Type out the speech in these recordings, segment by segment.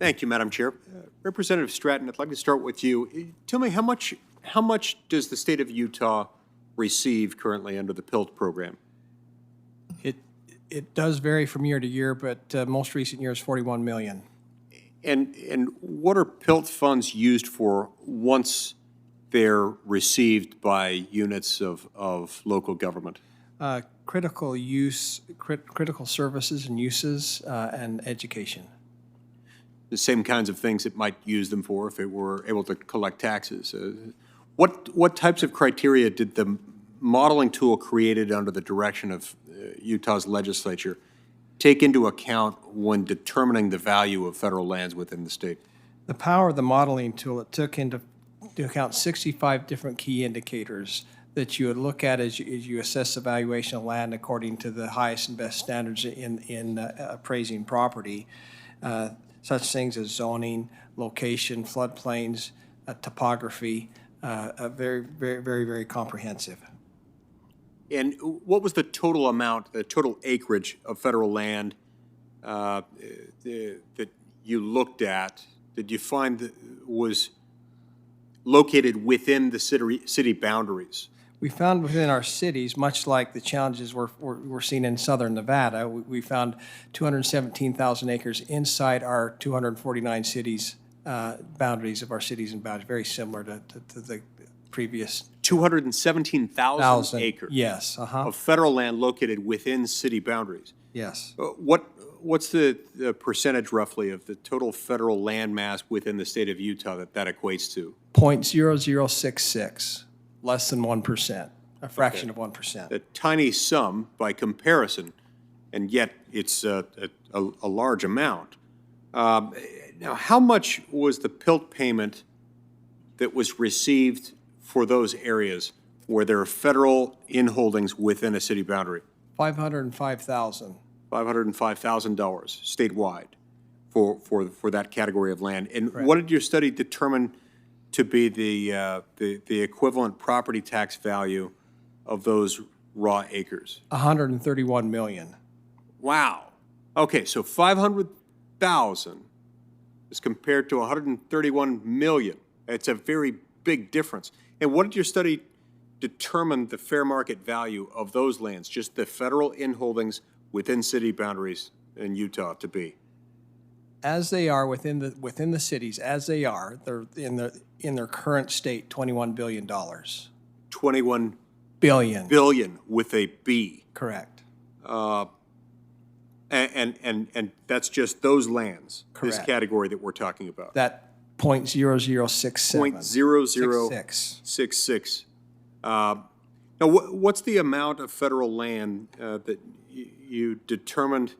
Thank you, Madam Chair. Representative Stratton, I'd like to start with you. Tell me, how much does the state of Utah receive currently under the PILT program? It does vary from year to year, but most recent years, 41 million. And what are PILT funds used for once they're received by units of local government? Critical services and uses, and education. The same kinds of things it might use them for if it were able to collect taxes. What types of criteria did the modeling tool created under the direction of Utah's legislature take into account when determining the value of federal lands within the state? The power of the modeling tool, it took into account 65 different key indicators that you would look at as you assess the valuation of land according to the highest and best standards in appraising property. Such things as zoning, location, floodplains, topography, very, very, very, very comprehensive. And what was the total amount, the total acreage of federal land that you looked at? Did you find that was located within the city boundaries? We found within our cities, much like the challenges we're seeing in southern Nevada, we found 217,000 acres inside our 249 cities, boundaries of our cities and boundaries, very similar to the previous. 217,000 acres? Yes. Of federal land located within city boundaries? Yes. What's the percentage roughly of the total federal land mass within the state of Utah that equates to? 0.0066. Less than 1%, a fraction of 1%. A tiny sum by comparison, and yet it's a large amount. Now, how much was the PILT payment that was received for those areas where there are federal inholdings within a city boundary? $505,000. $505,000 statewide for that category of land. And Correct. What did your study determine to be the equivalent property tax value of those raw acres? 131 million. Wow. Okay, so 500,000 is compared to 131 million. It's a very big difference. And what did your study determine the fair market value of those lands, just the federal inholdings within city boundaries in Utah, to be? As they are within the cities, as they are, they're in their current state, $21 billion. 21 billion. billion with a B. Correct. And that's just those lands, Correct. this category that we're talking about. That 0.0067. 0.0066. Now, what's the amount of federal land that you determined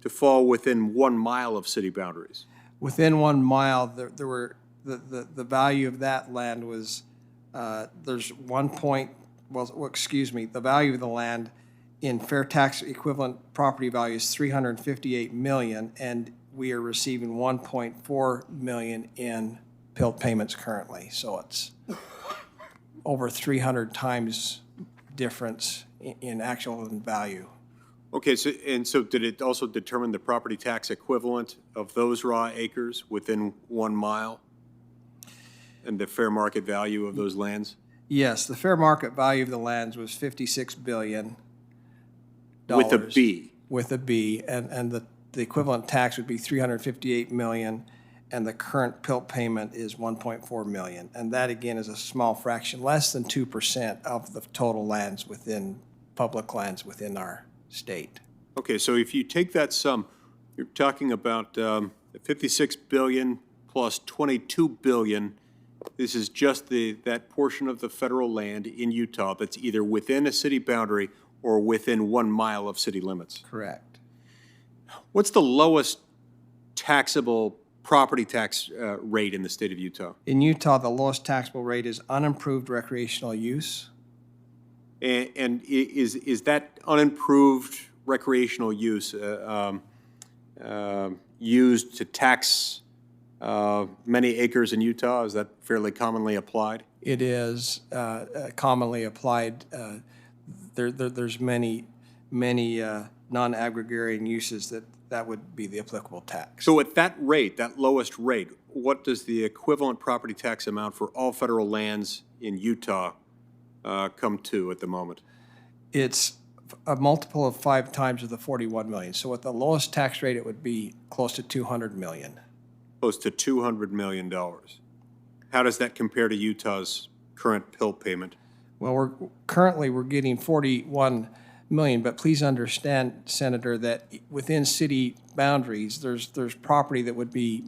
to fall within 1 mile of city boundaries? Within 1 mile, there were the value of that land was there's the value of the land in fair tax equivalent property value is $358 million, and we are receiving $1.4 million in PILT payments currently. So it's over 300 times difference in actual value. Okay, so did it also determine the property tax equivalent of those raw acres within 1 mile and the fair market value of those lands? Yes, the fair market value of the lands was $56 billion. With a B. With a B, and the equivalent tax would be $358 million, and the current PILT payment is $1.4 million. And that, again, is a small fraction, less than 2% of the total lands within, public lands within our state. Okay, so if you take that sum, you're talking about $56 billion plus $22 billion. This is just that portion of the federal land in Utah that's either within a city boundary or within 1 mile of city limits. Correct. What's the lowest taxable property tax rate in the state of Utah? In Utah, the lowest taxable rate is unimproved recreational use. And is that unimproved recreational use used to tax many acres in Utah? Is that fairly commonly applied? It is commonly applied. There's many non-aggregarian uses that would be the applicable tax. So at that rate, that lowest rate, what does the equivalent property tax amount for all federal lands in Utah come to at the moment? It's a multiple of 5 times of the 41 million. So at the lowest tax rate, it would be close to 200 million. Close to $200 million. How does that compare to Utah's current PILT payment? Well, we're getting 41 million, but please understand, Senator, that within city boundaries, there's property that would be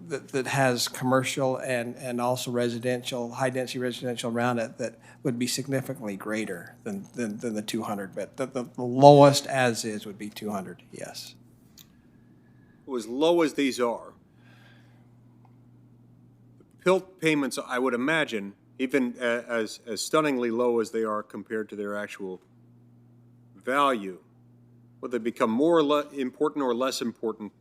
that has commercial and also residential, high-density residential around it that would be significantly greater than the 200. But the lowest as is would be 200, yes. As low as these are, the PILT payments, I would imagine, even as stunningly low as they are compared to their actual value, will they become more important or less important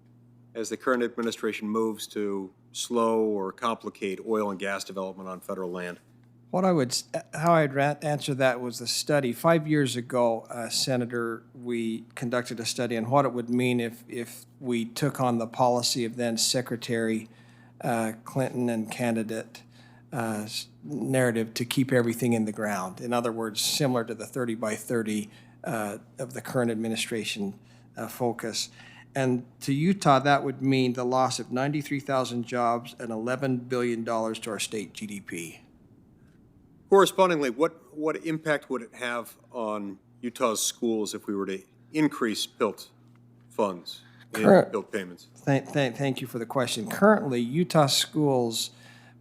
as the current administration moves to slow or complicate oil and gas development on federal land? How I'd answer that was a study. 5 years ago, Senator, we conducted a study on what it would mean if we took on the policy of then Secretary Clinton and candidate narrative to keep everything in the ground. In other words, similar to the 30 by 30 of the current administration focus. And to Utah, that would mean the loss of 93,000 jobs and $11 billion to our state GDP. Correspondingly, what impact would it have on Utah's schools if we were to increase PILT funds in PILT payments? Thank you for the question. Currently, Utah schools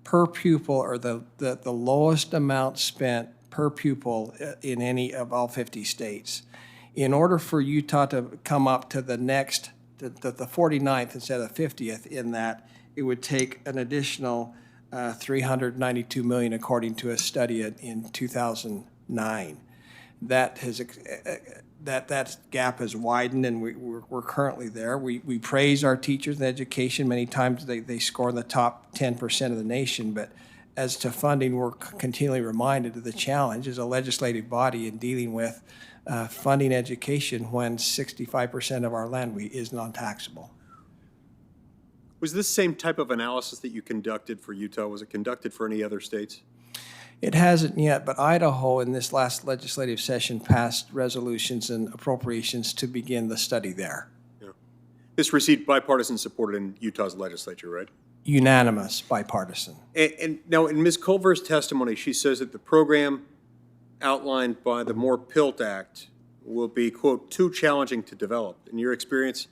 per pupil are the lowest amount spent per pupil in any of all 50 states. In order for Utah to come up to the 49th instead of 50th in that, it would take an additional $392 million, according to a study in 2009. That gap has widened, and we're currently there. We praise our teachers in education. Many times they score in the top 10% of the nation, but as to funding, we're continually reminded of the challenge as a legislative body in dealing with funding education when 65% of our land is non-taxable. Was this same type of analysis that you conducted for Utah, was it conducted for any other states? It hasn't yet, but Idaho in this last legislative session passed resolutions and appropriations to begin the study there. Yeah. This received bipartisan support in Utah's legislature, right? Unanimous, bipartisan. And now in Ms. Culver's testimony, she says that the program outlined by the MORE PILT Act will be, quote, too challenging to develop. In your experience,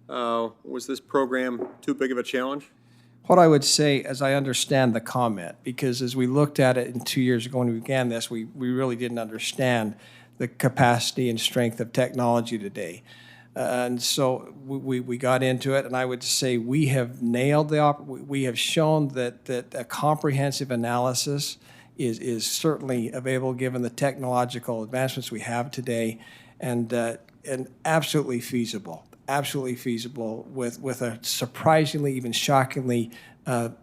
was this program too big of a challenge? What I would say, as I understand the comment, because as we looked at it 2 years ago when we began this, we really didn't understand the capacity and strength of technology today. And so we got into it, and I would say we have nailed we have shown that a comprehensive analysis is certainly available given the technological advancements we have today, and absolutely feasible with a surprisingly, even shockingly de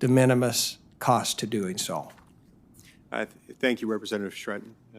minimis cost to doing so. Thank you, Representative Stratton.